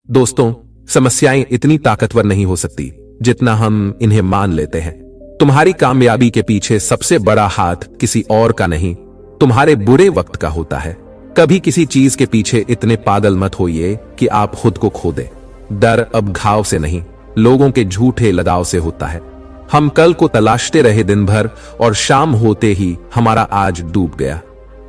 दोस्तों, समस्याएं इतनी ताकतवर नहीं हो सकती जितना हम इन्हें मान लेते हैं। तुम्हारी कामयाबी के पीछे सबसे बड़ा हाथ किसी और का नहीं, तुम्हारे बुरे वक्त का होता है। कभी किसी चीज के पीछे इतने पागल मत होइए कि आप खुद को खो दे। डर अब घाव से नहीं, लोगों के झूठे लगाव से होता है। हम कल को तलाशते रहे दिन भर और शाम होते ही हमारा आज डूब गया।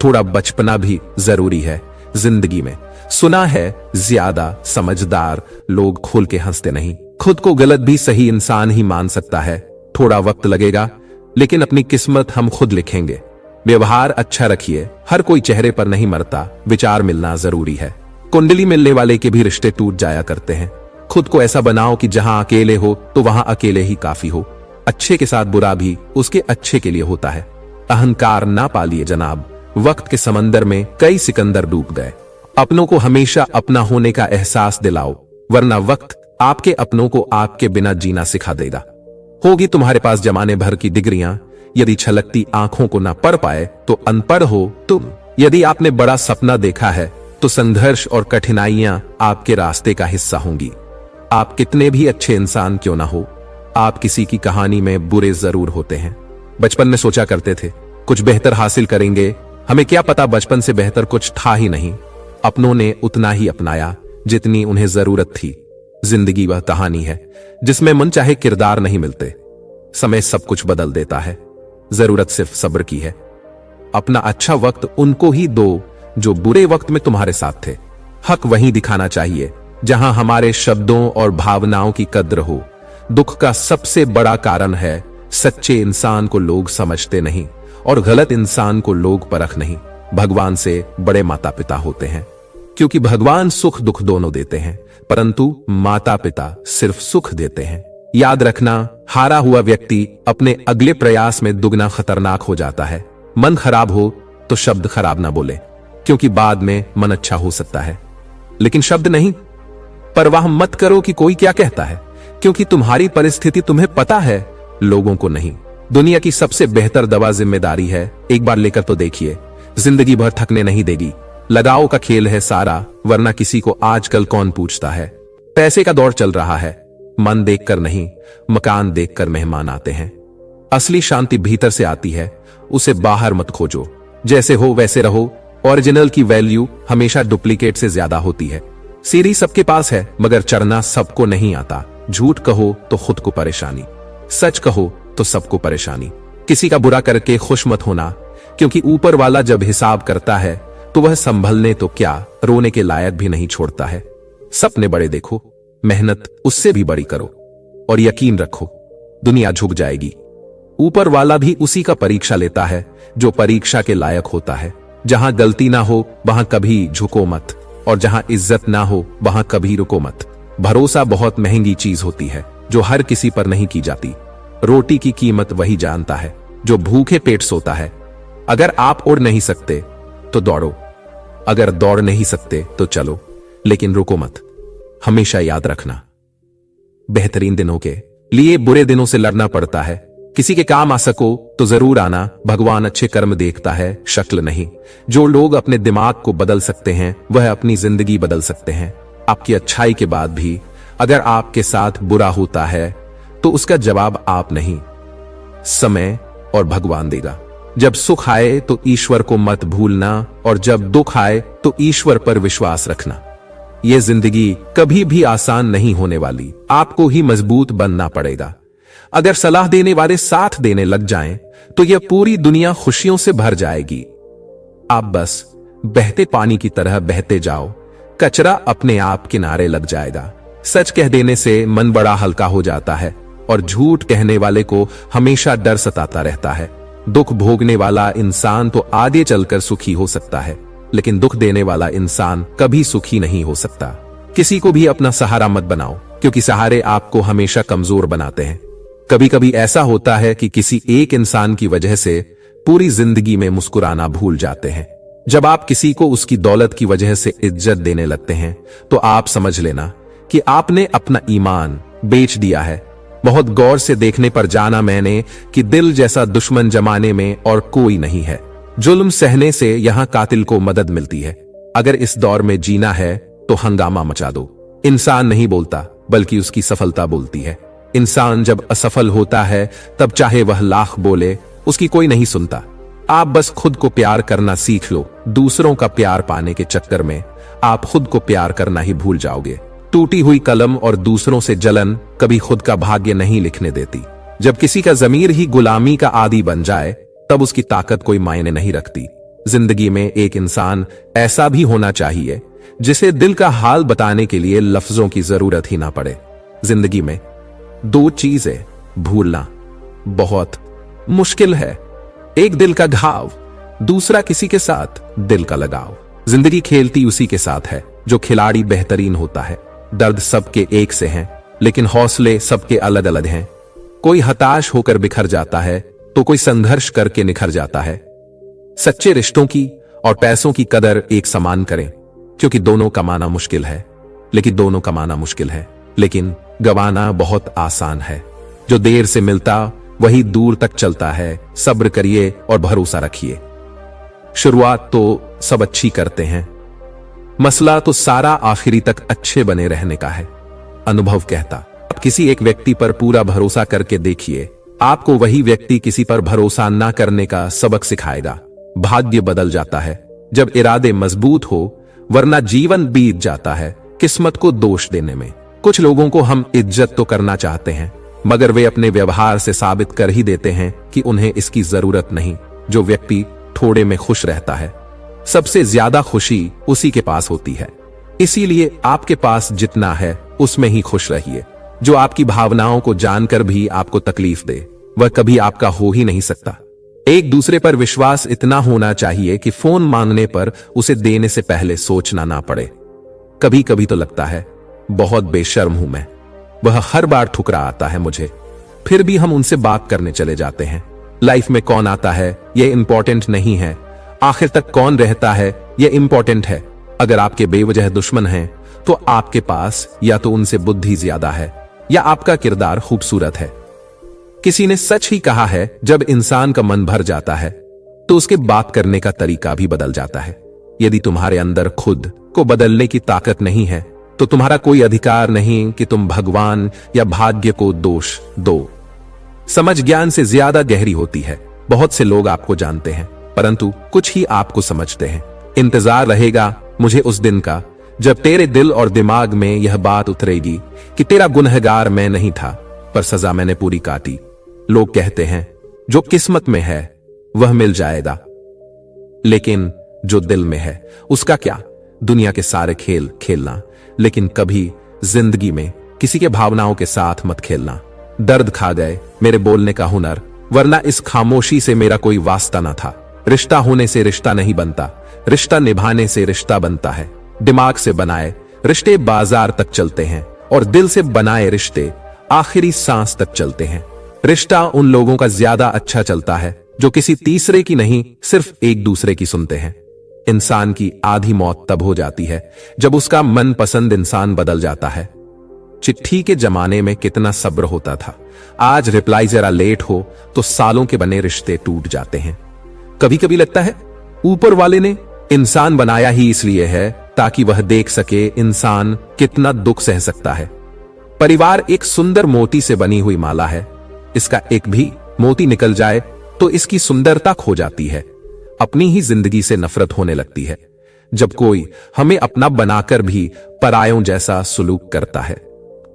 थोड़ा बचपना भी जरूरी है जिंदगी में। सुना है ज्यादा समझदार लोग खुल के हंसते नहीं। खुद को गलत भी सही इंसान ही मान सकता है। थोड़ा वक्त लगेगा, लेकिन अपनी किस्मत हम खुद लिखेंगे। व्यवहार अच्छा रखिए, हर कोई चेहरे पर नहीं मरता, विचार मिलना जरूरी है। कुंडली मिलने वाले के भी रिश्ते टूट जाया करते हैं। खुद को ऐसा बनाओ कि जहां अकेले हो तो वहां अकेले ही काफी हो। अच्छे के साथ बुरा भी उसके अच्छे के लिए होता है। अहंकार ना पालिए जनाब, वक्त के समंदर में कई सिकंदर डूब गए। अपनों को हमेशा अपना होने का एहसास दिलाओ, वरना वक्त आपके अपनों को आपके बिना जीना सिखा देगा। होगी तुम्हारे पास जमाने भर की डिग्रियां, यदि छलकती आंखों को ना पढ़ पाए तो अनपढ़ हो तुम। यदि आपने बड़ा सपना देखा है तो संघर्ष और कठिनाइयां आपके रास्ते का हिस्सा होंगी। आप कितने भी अच्छे इंसान क्यों ना हो, आप किसी की कहानी में बुरे जरूर होते हैं। बचपन में सोचा करते थे कुछ बेहतर हासिल करेंगे, हमें क्या पता बचपन से बेहतर कुछ था ही नहीं। अपनों ने उतना ही अपनाया जितनी उन्हें जरूरत थी। जिंदगी वह कहानी है जिसमें मन चाहे किरदार नहीं मिलते। समय सब कुछ बदल देता है, जरूरत सिर्फ सब्र की है। अपना अच्छा वक्त उनको ही दो जो बुरे वक्त में तुम्हारे साथ थे। हक वहीं दिखाना चाहिए जहां हमारे शब्दों और भावनाओं की कद्र हो। दुख का सबसे बड़ा कारण है सच्चे इंसान को लोग समझते नहीं और गलत इंसान को लोग परख नहीं। भगवान से बड़े माता पिता होते हैं, क्योंकि भगवान सुख दुख दोनों देते हैं, परंतु माता पिता सिर्फ सुख देते हैं। याद रखना, हारा हुआ व्यक्ति अपने अगले प्रयास में दुगना खतरनाक हो जाता है। मन खराब हो तो शब्द खराब ना बोले, क्योंकि बाद में मन अच्छा हो सकता है, लेकिन शब्द नहीं। परवाह मत करो कि कोई क्या कहता है, क्योंकि तुम्हारी परिस्थिति तुम्हें पता है, लोगों को नहीं। दुनिया की सबसे बेहतर दवा जिम्मेदारी है, एक बार लेकर तो देखिए, जिंदगी भर थकने नहीं देगी। लगाओ का खेल है सारा, वरना किसी को आजकल कौन पूछता है। पैसे का दौर चल रहा है, मन देखकर नहीं मकान देखकर मेहमान आते हैं। असली शांति भीतर से आती है, उसे बाहर मत खोजो। जैसे हो वैसे रहो। ओरिजिनल की वैल्यू हमेशा डुप्लीकेट से ज्यादा होती है। सीढ़ी सबके पास है, मगर चढ़ना सबको नहीं आता। झूठ कहो तो खुद को परेशानी, सच कहो तो सबको परेशानी। किसी का बुरा करके खुश मत होना, क्योंकि ऊपर वाला जब हिसाब करता है तो वह संभलने तो क्या, रोने के लायक भी नहीं छोड़ता है। सपने बड़े देखो, मेहनत उससे भी बड़ी करो, और यकीन रखो दुनिया झुक जाएगी। ऊपर वाला भी उसी का परीक्षा लेता है जो परीक्षा के लायक होता है। जहां गलती ना हो वहां कभी झुको मत, और जहां इज्जत ना हो वहां कभी रुको मत। भरोसा बहुत महंगी चीज होती है जो हर किसी पर नहीं की जाती। रोटी की कीमत वही जानता है जो भूखे पेट सोता है। अगर आप उड़ नहीं सकते तो दौड़ो, अगर दौड़ नहीं सकते तो चलो, लेकिन रुको मत। हमेशा याद रखना, बेहतरीन दिनों के लिए बुरे दिनों से लड़ना पड़ता है। किसी के काम आ सको तो जरूर आना। भगवान अच्छे कर्म देखता है, शक्ल नहीं। जो लोग अपने दिमाग को बदल सकते हैं वह अपनी जिंदगी बदल सकते हैं। आपकी अच्छाई के बाद भी अगर आपके साथ बुरा होता है तो उसका जवाब आप नहीं, समय और भगवान देगा। जब सुख आए तो ईश्वर को मत भूलना, और जब दुख आए तो ईश्वर पर विश्वास रखना। यह जिंदगी कभी भी आसान नहीं होने वाली, आपको ही मजबूत बनना पड़ेगा। अगर सलाह देने वाले साथ देने लग जाएं, तो यह पूरी दुनिया खुशियों से भर जाएगी। आप बस बहते पानी की तरह बहते जाओ, कचरा अपने आप किनारे लग जाएगा। सच कह देने से मन बड़ा हल्का हो जाता है, और झूठ कहने वाले को हमेशा डर सताता रहता है। दुख भोगने वाला इंसान तो आगे चलकर सुखी हो सकता है, लेकिन दुख देने वाला इंसान कभी सुखी नहीं हो सकता। किसी को भी अपना सहारा मत बनाओ, क्योंकि सहारे आपको हमेशा कमजोर बनाते हैं। कभी कभी ऐसा होता है कि किसी एक इंसान की वजह से पूरी जिंदगी में मुस्कुराना भूल जाते हैं। जब आप किसी को उसकी दौलत की वजह से इज्जत देने लगते हैं तो आप समझ लेना कि आपने अपना ईमान बेच दिया है। बहुत गौर से देखने पर जाना मैंने कि दिल जैसा दुश्मन जमाने में और कोई नहीं है। जुल्म सहने से यहां कातिल को मदद मिलती है। अगर इस दौर में जीना है तो हंगामा मचा दो, इंसान नहीं बोलता, बल्कि उसकी सफलता बोलती है। इंसान जब असफल होता है तब चाहे वह लाख बोले, उसकी कोई नहीं सुनता। आप बस खुद को प्यार करना सीख लो। दूसरों का प्यार पाने के चक्कर में आप खुद को प्यार करना ही भूल जाओगे। टूटी हुई कलम और दूसरों से जलन कभी खुद का भाग्य नहीं लिखने देती। जब किसी का ज़मीर ही गुलामी का आदी बन जाए, तब उसकी ताकत कोई मायने नहीं रखती। जिंदगी में एक इंसान ऐसा भी होना चाहिए जिसे दिल का हाल बताने के लिए लफ्जों की जरूरत ही ना पड़े। जिंदगी में दो चीजें भूलना बहुत मुश्किल है, एक दिल का घाव, दूसरा किसी के साथ दिल का लगाव। जिंदगी खेलती उसी के साथ है जो खिलाड़ी बेहतरीन होता है। दर्द सबके एक से हैं, लेकिन हौसले सबके अलग अलग हैं। कोई हताश होकर बिखर जाता है तो कोई संघर्ष करके निखर जाता है। सच्चे रिश्तों की और पैसों की कदर एक समान करें, क्योंकि दोनों कमाना मुश्किल है, लेकिन गवाना बहुत आसान है। जो देर से मिलता वही दूर तक चलता है। सब्र करिए और भरोसा रखिए। शुरुआत तो सब अच्छी करते हैं, मसला तो सारा आखिरी तक अच्छे बने रहने का है। अनुभव कहता, आप किसी एक व्यक्ति पर पूरा भरोसा करके देखिए, आपको वही व्यक्ति किसी पर भरोसा ना करने का सबक सिखाएगा। भाग्य बदल जाता है जब इरादे मजबूत हो, वरना जीवन बीत जाता है किस्मत को दोष देने में। कुछ लोगों को हम इज्जत तो करना चाहते हैं, मगर वे अपने व्यवहार से साबित कर ही देते हैं कि उन्हें इसकी जरूरत नहीं। जो व्यक्ति थोड़े में खुश रहता है, सबसे ज्यादा खुशी उसी के पास होती है। इसीलिए आपके पास जितना है उसमें ही खुश रहिए। जो आपकी भावनाओं को जानकर भी आपको तकलीफ दे, वह कभी आपका हो ही नहीं सकता। एक दूसरे पर विश्वास इतना होना चाहिए कि फोन मांगने पर उसे देने से पहले सोचना ना पड़े। कभी कभी तो लगता है बहुत बेशर्म हूं मैं, वह हर बार ठुकरा आता है मुझे, फिर भी हम उनसे बात करने चले जाते हैं। लाइफ में कौन आता है यह इंपॉर्टेंट नहीं है, आखिर तक कौन रहता है यह इंपॉर्टेंट है। अगर आपके बेवजह दुश्मन हैं, तो आपके पास या तो उनसे बुद्धि ज्यादा है या आपका किरदार खूबसूरत है। किसी ने सच ही कहा है, जब इंसान का मन भर जाता है तो उसके बात करने का तरीका भी बदल जाता है। यदि तुम्हारे अंदर खुद को बदलने की ताकत नहीं है, तो तुम्हारा कोई अधिकार नहीं कि तुम भगवान या भाग्य को दोष दो। समझ ज्ञान से ज्यादा गहरी होती है। बहुत से लोग आपको जानते हैं, परंतु कुछ ही आपको समझते हैं। इंतजार रहेगा मुझे उस दिन का, जब तेरे दिल और दिमाग में यह बात उतरेगी कि तेरा गुनहगार मैं नहीं था, पर सजा मैंने पूरी काटी। लोग कहते हैं जो किस्मत में है वह मिल जाएगा, लेकिन जो दिल में है उसका क्या। दुनिया के सारे खेल खेलना, लेकिन कभी जिंदगी में किसी के भावनाओं के साथ मत खेलना। दर्द खा गए मेरे बोलने का हुनर, वरना इस खामोशी से मेरा कोई वास्ता न था। रिश्ता होने से रिश्ता नहीं बनता, रिश्ता निभाने से रिश्ता बनता है। दिमाग से बनाए रिश्ते बाजार तक चलते हैं, और दिल से बनाए रिश्ते आखिरी सांस तक चलते हैं। रिश्ता उन लोगों का ज्यादा अच्छा चलता है जो किसी तीसरे की नहीं, सिर्फ एक दूसरे की सुनते हैं। इंसान की आधी मौत तब हो जाती है जब उसका मनपसंद इंसान बदल जाता है। चिट्ठी के जमाने में कितना सब्र होता था, आज रिप्लाई जरा लेट हो तो सालों के बने रिश्ते टूट जाते हैं। कभी कभी लगता है ऊपर वाले ने इंसान बनाया ही इसलिए है ताकि वह देख सके इंसान कितना दुख सह सकता है। परिवार एक सुंदर मोती से बनी हुई माला है, इसका एक भी मोती निकल जाए तो इसकी सुंदरता खो जाती है। अपनी ही जिंदगी से नफरत होने लगती है जब कोई हमें अपना बनाकर भी परायों जैसा सुलूक करता है।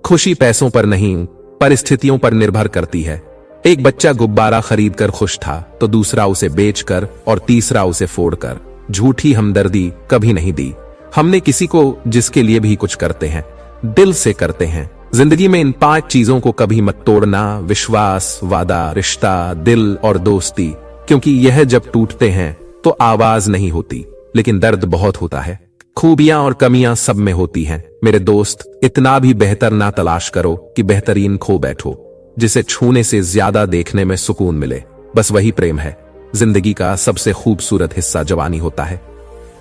खुशी पैसों पर नहीं, परिस्थितियों पर निर्भर करती है। एक बच्चा गुब्बारा खरीद कर खुश था, तो दूसरा उसे बेचकर और तीसरा उसे फोड़कर। झूठी हमदर्दी कभी नहीं दी हमने किसी को, जिसके लिए भी कुछ करते हैं दिल से करते हैं। जिंदगी में इन 5 चीजों को कभी मत तोड़ना: विश्वास, वादा, रिश्ता, दिल और दोस्ती। क्योंकि यह जब टूटते हैं तो आवाज नहीं होती, लेकिन दर्द बहुत होता है। खूबियां और कमियां सब में होती हैं मेरे दोस्त, इतना भी बेहतर ना तलाश करो कि बेहतरीन खो बैठो। जिसे छूने से ज्यादा देखने में सुकून मिले, बस वही प्रेम है। जिंदगी का सबसे खूबसूरत हिस्सा जवानी होता है,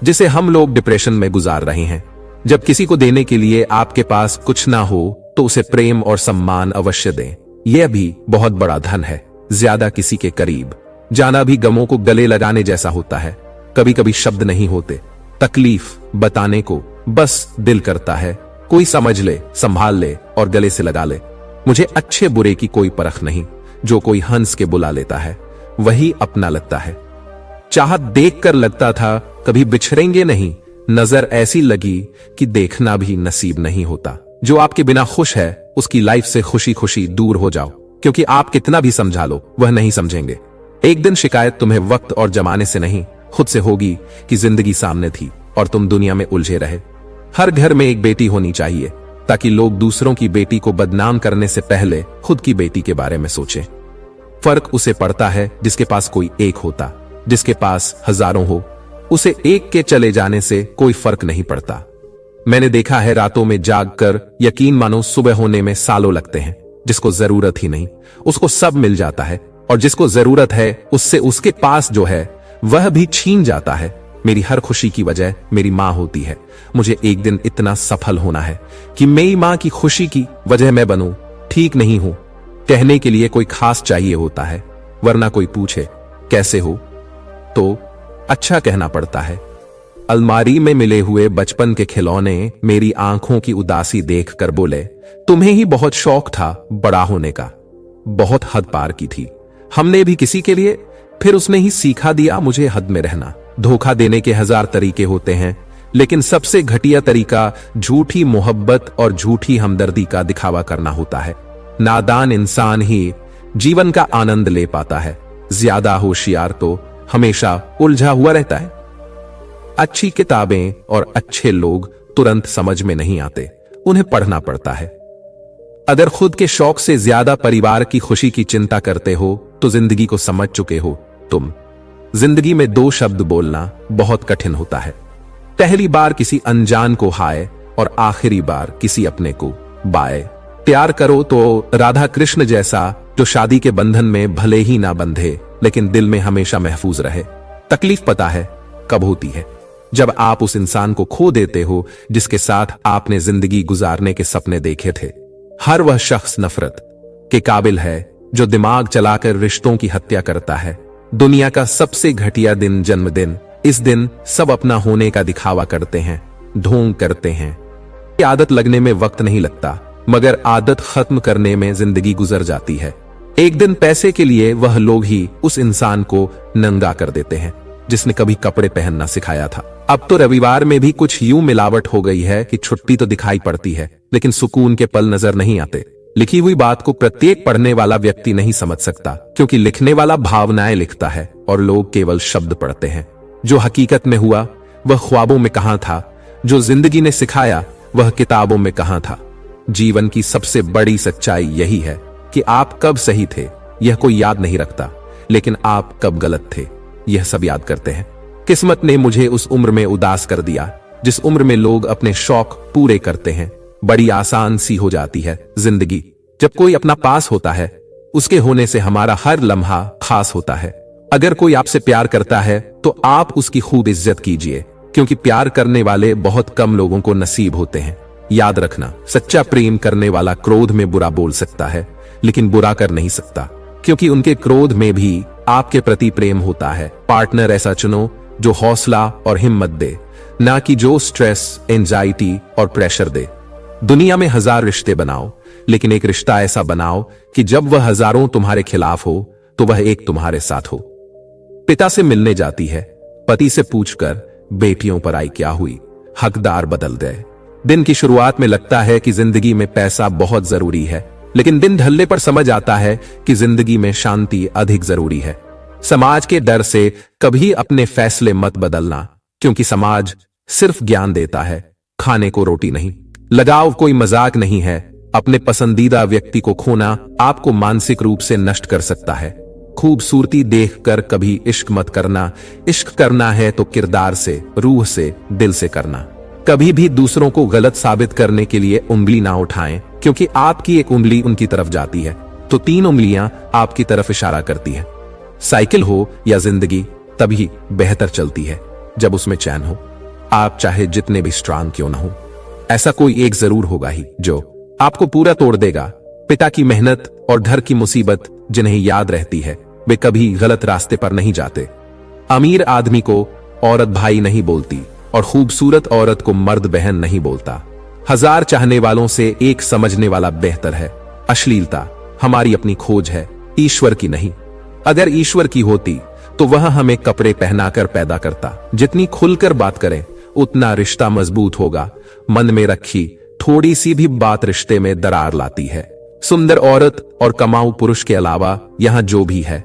जिसे हम लोग डिप्रेशन में गुजार रहे हैं। जब किसी को देने के लिए आपके पास कुछ ना हो तो उसे प्रेम और सम्मान अवश्य दें। यह भी बहुत बड़ा धन है। ज्यादा किसी के करीब जाना भी गमों को गले लगाने जैसा होता है। कभी कभी शब्द नहीं होते तकलीफ बताने को, बस दिल करता है कोई समझ ले, संभाल ले और गले से लगा ले। मुझे अच्छे बुरे की कोई परख नहीं। जो कोई हंस के बुला लेता है वही अपना लगता है। चाहत देखकर लगता था कभी बिछड़ेंगे नहीं, नजर ऐसी लगी कि देखना भी नसीब नहीं होता। जो आपके बिना खुश है उसकी लाइफ से खुशी खुशी दूर हो जाओ, क्योंकि आप कितना भी समझा लो वह नहीं समझेंगे। एक दिन शिकायत तुम्हें वक्त और जमाने से नहीं खुद से होगी कि जिंदगी सामने थी और तुम दुनिया में उलझे रहे। हर घर में एक बेटी होनी चाहिए ताकि लोग दूसरों की बेटी को बदनाम करने से पहले खुद की बेटी के बारे में सोचें। फर्क उसे पड़ता है जिसके पास कोई एक होता, जिसके पास हजारों हो उसे एक के चले जाने से कोई फर्क नहीं पड़ता। मैंने देखा है रातों में जागकर यकीन मानो सुबह होने में सालों लगते हैं। जिसको जरूरत ही नहीं उसको सब मिल जाता है, और जिसको जरूरत है उससे उसके पास जो है वह भी छीन जाता है। मेरी हर खुशी की वजह मेरी मां होती है। मुझे एक दिन इतना सफल होना है कि मेरी मां की खुशी की वजह मैं बनूं। ठीक नहीं हूं कहने के लिए कोई खास चाहिए होता है, वरना कोई पूछे कैसे हो तो अच्छा कहना पड़ता है। अलमारी में मिले हुए बचपन के खिलौने मेरी आंखों की उदासी देखकर बोले, तुम्हें ही बहुत शौक था बड़ा होने का। बहुत हद पार की थी हमने भी किसी के लिए, फिर उसने ही सिखा दिया मुझे हद में रहना। धोखा देने के हजार तरीके होते हैं, लेकिन सबसे घटिया तरीका झूठी मोहब्बत और झूठी हमदर्दी का दिखावा करना होता है। नादान इंसान ही जीवन का आनंद ले पाता है, ज्यादा होशियार तो हमेशा उलझा हुआ रहता है। अच्छी किताबें और अच्छे लोग तुरंत समझ में नहीं आते, उन्हें पढ़ना पड़ता है। अगर खुद के शौक से ज्यादा परिवार की खुशी की चिंता करते हो तो जिंदगी को समझ चुके हो तुम। जिंदगी में दो शब्द बोलना बहुत कठिन होता है। पहली बार किसी अनजान को हाय और आखिरी बार किसी अपने को बाय। प्यार करो तो राधा कृष्ण जैसा, जो शादी के बंधन में भले ही ना बंधे लेकिन दिल में हमेशा महफूज रहे। तकलीफ पता है कब होती है, जब आप उस इंसान को खो देते हो जिसके साथ आपने जिंदगी गुजारने के सपने देखे थे। हर वह शख्स नफरत के काबिल है जो दिमाग चलाकर रिश्तों की हत्या करता है। दुनिया का सबसे घटिया दिन जन्मदिन। इस दिन सब अपना होने का दिखावा करते हैं, ढोंग करते हैं। आदत लगने में वक्त नहीं लगता, मगर आदत खत्म करने में जिंदगी गुजर जाती है। एक दिन पैसे के लिए वह लोग ही उस इंसान को नंगा कर देते हैं जिसने कभी कपड़े पहनना सिखाया था। अब तो रविवार में भी कुछ यूं मिलावट हो गई है कि छुट्टी तो दिखाई पड़ती है लेकिन सुकून के पल नजर नहीं आते। लिखी हुई बात को प्रत्येक पढ़ने वाला व्यक्ति नहीं समझ सकता, क्योंकि लिखने वाला भावनाएं लिखता है और लोग केवल शब्द पढ़ते हैं। जो हकीकत में हुआ वह ख्वाबों में कहां था, जो जिंदगी ने सिखाया वह किताबों में कहां था। जीवन की सबसे बड़ी सच्चाई यही है कि आप कब सही थे यह कोई याद नहीं रखता, लेकिन आप कब गलत थे यह सब याद करते हैं। किस्मत ने मुझे उस उम्र में उदास कर दिया जिस उम्र में लोग अपने शौक पूरे करते हैं। बड़ी आसान सी हो जाती है जिंदगी जब कोई अपना पास होता है। उसके होने से हमारा हर लम्हा खास होता है। अगर कोई आपसे प्यार करता है तो आप उसकी खूब इज्जत कीजिए, क्योंकि प्यार करने वाले बहुत कम लोगों को नसीब होते हैं। याद रखना, सच्चा प्रेम करने वाला क्रोध में बुरा बोल सकता है लेकिन बुरा कर नहीं सकता, क्योंकि उनके क्रोध में भी आपके प्रति प्रेम होता है। पार्टनर ऐसा चुनो जो हौसला और हिम्मत दे, ना कि जो स्ट्रेस, एंजाइटी और प्रेशर दे। दुनिया में हजार रिश्ते बनाओ, लेकिन एक रिश्ता ऐसा बनाओ कि जब वह हजारों तुम्हारे खिलाफ हो तो वह एक तुम्हारे साथ हो। पिता से मिलने जाती है, पति से पूछकर बेटियों पर आई क्या हुई, हकदार बदल गए। दिन की शुरुआत में लगता है कि जिंदगी में पैसा बहुत जरूरी है, लेकिन दिन ढलने पर समझ आता है कि जिंदगी में शांति अधिक जरूरी है। समाज के डर से कभी अपने फैसले मत बदलना, क्योंकि समाज सिर्फ ज्ञान देता है, खाने को रोटी नहीं। लगाव कोई मजाक नहीं है। अपने पसंदीदा व्यक्ति को खोना आपको मानसिक रूप से नष्ट कर सकता है। खूबसूरती देखकर कभी इश्क मत करना। इश्क करना है तो किरदार से, रूह से, दिल से करना। कभी भी दूसरों को गलत साबित करने के लिए उंगली ना उठाएं, क्योंकि आपकी एक उंगली उनकी तरफ जाती है तो 3 उंगलियां आपकी तरफ इशारा करती है। साइकिल हो या जिंदगी तभी बेहतर चलती है जब उसमें चैन हो। आप चाहे जितने भी स्ट्रांग क्यों ना हो, ऐसा कोई एक जरूर होगा ही जो आपको पूरा तोड़ देगा। पिता की मेहनत और घर की मुसीबत जिन्हें याद रहती है वे कभी गलत रास्ते पर नहीं जाते। अमीर आदमी को औरत भाई नहीं बोलती और खूबसूरत औरत को मर्द बहन नहीं बोलता। 1000 चाहने वालों से एक समझने वाला बेहतर है। अश्लीलता हमारी अपनी खोज है, ईश्वर की नहीं। अगर ईश्वर की होती तो वह हमें कपड़े पहनाकर पैदा करता। जितनी खुलकर बात करें उतना रिश्ता मजबूत होगा। मन में रखी थोड़ी सी भी बात रिश्ते में दरार लाती है। सुंदर औरत और कमाऊ पुरुष के अलावा यहां जो भी है,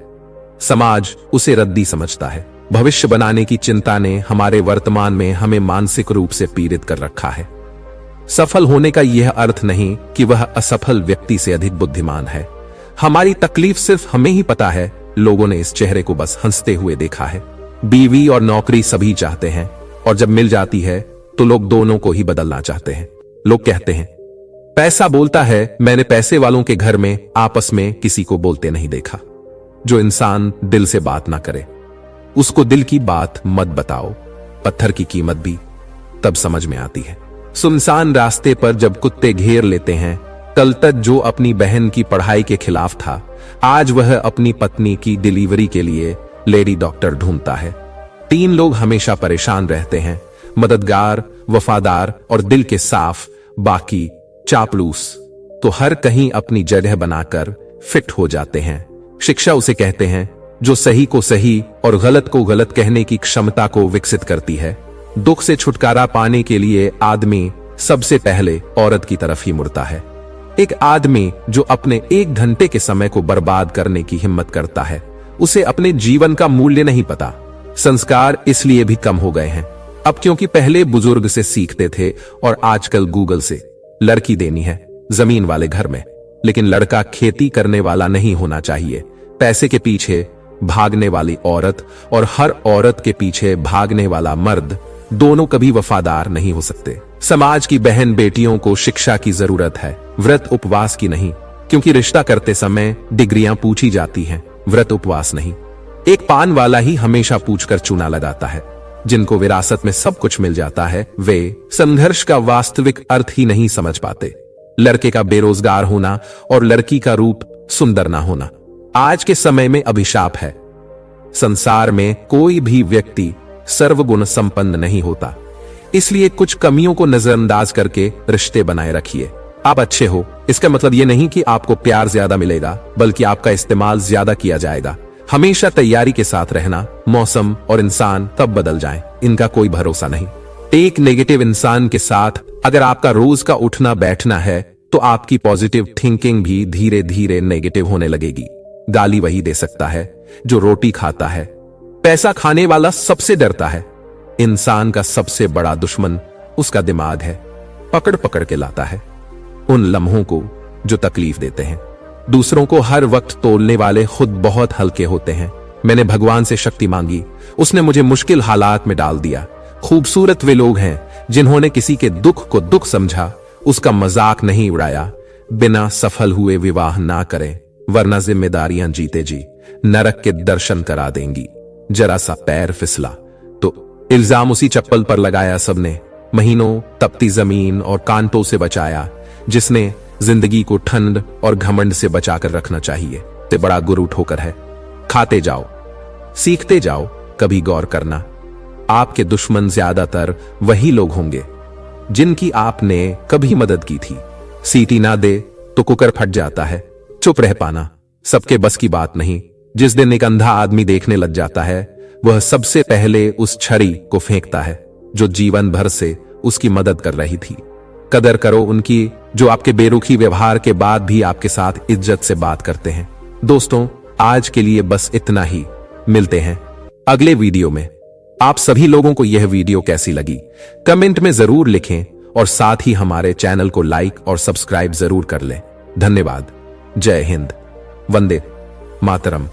समाज उसे रद्दी समझता है। भविष्य बनाने की चिंता ने हमारे वर्तमान में हमें मानसिक रूप से पीड़ित कर रखा है। सफल होने का यह अर्थ नहीं कि वह असफल व्यक्ति से अधिक बुद्धिमान है। हमारी तकलीफ सिर्फ हमें ही पता है। लोगों ने इस चेहरे को बस हंसते हुए देखा है। बीवी और नौकरी सभी चाहते हैं, और जब मिल जाती है तो लोग दोनों को ही बदलना चाहते हैं। लोग कहते हैं पैसा बोलता है। मैंने पैसे वालों के घर में आपस में किसी को बोलते नहीं देखा। जो इंसान दिल से बात ना करे उसको दिल की बात मत बताओ। पत्थर की कीमत भी तब समझ में आती है। सुनसान रास्ते पर जब कुत्ते घेर लेते हैं, कल तक जो अपनी बहन की पढ़ाई के खिलाफ था, आज वह अपनी पत्नी की डिलीवरी के लिए लेडी डॉक्टर ढूंढता है। 3 लोग हमेशा परेशान रहते हैं, मददगार, वफादार और दिल के साफ। बाकी चापलूस तो हर कहीं अपनी जगह बनाकर फिट हो जाते हैं। शिक्षा उसे कहते हैं जो सही को सही और गलत को गलत कहने की क्षमता को विकसित करती है। दुख से छुटकारा पाने के लिए आदमी सबसे पहले औरत की तरफ ही मुड़ता है। एक आदमी जो अपने 1 घंटे के समय को बर्बाद करने की हिम्मत करता है, उसे अपने जीवन का मूल्य नहीं पता। संस्कार इसलिए भी कम हो गए हैं अब, क्योंकि पहले बुजुर्ग से सीखते थे और आजकल गूगल से। लड़की देनी है जमीन वाले घर में, लेकिन लड़का खेती करने वाला नहीं होना चाहिए। पैसे के पीछे भागने वाली औरत और हर औरत के पीछे भागने वाला मर्द दोनों कभी वफादार नहीं हो सकते। समाज की बहन बेटियों को शिक्षा की जरूरत है, व्रत उपवास की नहीं, क्योंकि रिश्ता करते समय डिग्रियां पूछी जाती हैं, व्रत उपवास नहीं। एक पान वाला ही हमेशा पूछकर चूना लगाता है। जिनको विरासत में सब कुछ मिल जाता है वे संघर्ष का वास्तविक अर्थ ही नहीं समझ पाते। लड़के का बेरोजगार होना और लड़की का रूप सुंदर ना होना आज के समय में अभिशाप है। संसार में कोई भी व्यक्ति सर्वगुण संपन्न नहीं होता, इसलिए कुछ कमियों को नजरअंदाज करके रिश्ते बनाए रखिए। आप अच्छे हो इसका मतलब यह नहीं कि आपको प्यार ज्यादा मिलेगा, बल्कि आपका इस्तेमाल ज्यादा किया जाएगा। हमेशा तैयारी के साथ रहना। मौसम और इंसान तब बदल जाएं, इनका कोई भरोसा नहीं। एक नेगेटिव इंसान के साथ अगर आपका रोज का उठना बैठना है तो आपकी पॉजिटिव थिंकिंग भी धीरे धीरे नेगेटिव होने लगेगी। गाली वही दे सकता है जो रोटी खाता है। पैसा खाने वाला सबसे डरता है। इंसान का सबसे बड़ा दुश्मन उसका दिमाग है, पकड़ पकड़ के लाता है उन लम्हों को जो तकलीफ देते हैं। दूसरों को हर वक्त तोलने वाले खुद बहुत हल्के होते हैं। मैंने भगवान से शक्ति मांगी, उसने मुझे मुश्किल हालात में डाल दिया। खूबसूरत वे लोग हैं जिन्होंने किसी के दुख को दुख समझा, उसका मजाक नहीं उड़ाया। बिना सफल हुए विवाह ना करें, वरना जिम्मेदारियां जीते जी नरक के दर्शन करा देंगी। जरा सा पैर फिसला तो इल्जाम उसी चप्पल पर लगाया सबने। महीनों तपती जमीन और कांटों से बचाया जिसने जिंदगी को ठंड और घमंड से बचाकर रखना चाहिए। ते बड़ा गुरु ठोकर है। खाते जाओ, सीखते जाओ, कभी गौर करना, आपके दुश्मन ज्यादातर वही लोग होंगे जिनकी आपने कभी मदद की थी। सीटी ना दे तो कुकर फट जाता है। चुप रह पाना सबके बस की बात नहीं। जिस दिन एक अंधा आदमी देखने लग जाता है, वह सबसे पहले उस छड़ी को फेंकता है जो जीवन भर से उसकी मदद कर रही थी। कदर करो उनकी जो आपके बेरुखी व्यवहार के बाद भी आपके साथ इज्जत से बात करते हैं। दोस्तों, आज के लिए बस इतना ही। मिलते हैं अगले वीडियो में। आप सभी लोगों को यह वीडियो कैसी लगी कमेंट में जरूर लिखें और साथ ही हमारे चैनल को लाइक और सब्सक्राइब जरूर कर लें। धन्यवाद। जय हिंद, वंदे मातरम।